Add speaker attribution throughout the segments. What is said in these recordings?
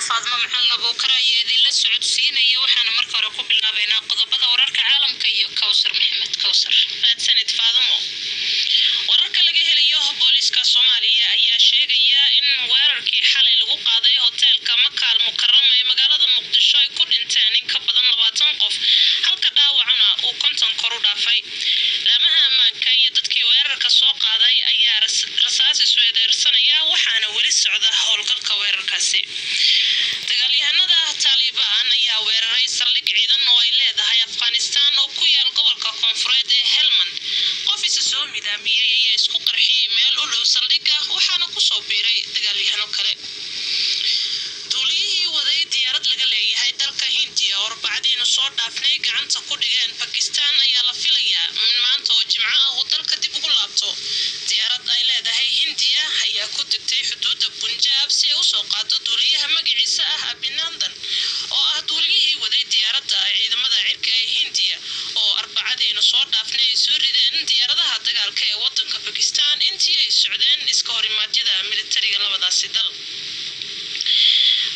Speaker 1: Faadmo Maxamed Abuukar ayaa idin la socodsiinaya waxaana marka hore ku bilaabaynaa qodobada wararka caalamka iyo Kawsar Maxamed Kawsar.
Speaker 2: Sanad Faadmo. Wararka laga helayo booliska Soomaaliya ayaa sheegaya in weerarkii xalay lagu qaaday hotelka Maka al-Mukarrama ee magaalada Muqdisho ay ku dhinteen in ka badan 20 qof halka dhaawacna uu 50 kor u dhaafay. Laamaha ammaanka iyo dadkii weerarka soo qaaday ayaa rasaas isweedeersanaya waxaana weli socda howlgalka weerarkaasi. Dagaalyahanada Taliban ayaa weeraray saldhig ciidan oo ay leedahay Afghanistan oo ku yaal gobolka koonfureed ee Helmand. Qof soo midaamiyay ayaa isku qarxiyay meel u dhow saldhigga waxaana ku soo biiray dagaalyahano kale. Duuliyihii waday diyaarad laga leeyahay dalka Hindiya oo Arbacadiina soo dhaafnay gacanta ku dhigeen Pakistan ayaa la filayaa maanta oo Jimco ah uu dalka dib ugu laabto. Diyaarad ay leedahay Hindiya ayaa ku degtay xuduudda Punjab si ay u soo qaado duuliyaha magaciisa ah Abhinandan oo ah duuliyihii waday diyaaradda ciidamada cirka ee Hindiya oo Arbacadiina soo dhaafnay ay soo rideen diyaaradaha dagaalka ee wadanka Pakistan intii ay socdeen iska horimaadyada militariga labadaasi dal.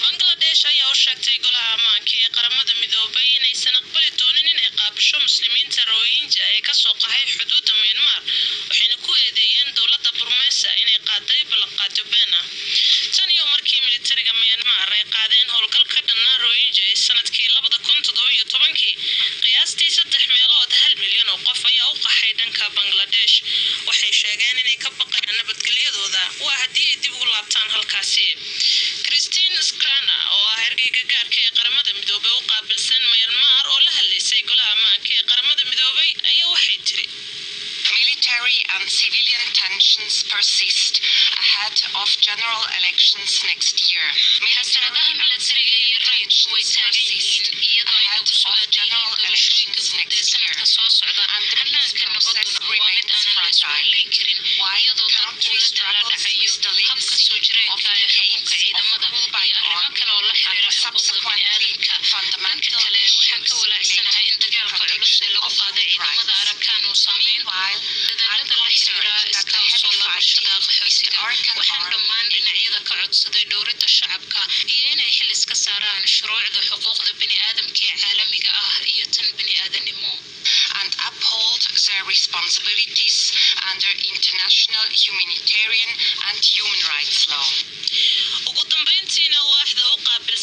Speaker 2: Bangladesh ayaa u sheegtay golaha ammaanka ee qaramada midoobay inaysan aqbali doonin inay qaabisho muslimiinta Rohingya ee ka soo qaxay xuduudda Myanmar waxayna ku eedeeyeen dowladda Burmesa inay qaaday ballanqaadyo been ah. Tan iyo markii militariga Myanmar ay qaadeen howlgal ka dhan ah Rohingya ee sanadkii 2017 qiyaastii 3 meelood 1 milyan oo qof ayaa u qaxay dhanka Bangladesh. Waxay sheegeen inay ka baqayaan nabadgelyadooda waa haddii ay dib ugu laabtaan halkaasi. Christine Scrana oo ah ergeyga gaarka ee qaramada midoobay u qaabilsan Myanmar oo la hadlaysay golaha ammaanka ee qaramada midoobay ayaa waxay tiri
Speaker 3: Military and civilian tensions persist ahead of general elections next year.
Speaker 1: Xasaradaha militariga iyo rayidku way taagan yihiin iyadoo ay nagu soo aadayeen doorashooyinka guud ee sanadka soo socda. Hannaanka nabaduna waa mid aanan la isku halayn karin iyadoo dalku la daalaa-dhacayo habka soo jireenka ee xukunka ciidamada iyo arrimo kale oo la xiriira xuquuqda bini'aadamka. Dhanka kale waxaan ka walaacsanahay in dagaalka culus ee lagu qaaday ciidamada Arakan uu saameyn dadaalada la xiriira iska soo laabashada qaxootiga. Waxaan dhammaan dhinacyada ka codsaday dhowridda shacabka iyo inay xil iska saaraan shuruucda xuquuqda bini'aadamka ee caalamiga ah iyo tan bini'aadanimo
Speaker 3: and uphold their responsibilities under international humanitarian and human rights law.
Speaker 2: Ugu dambeyntiina waaxda u qaabil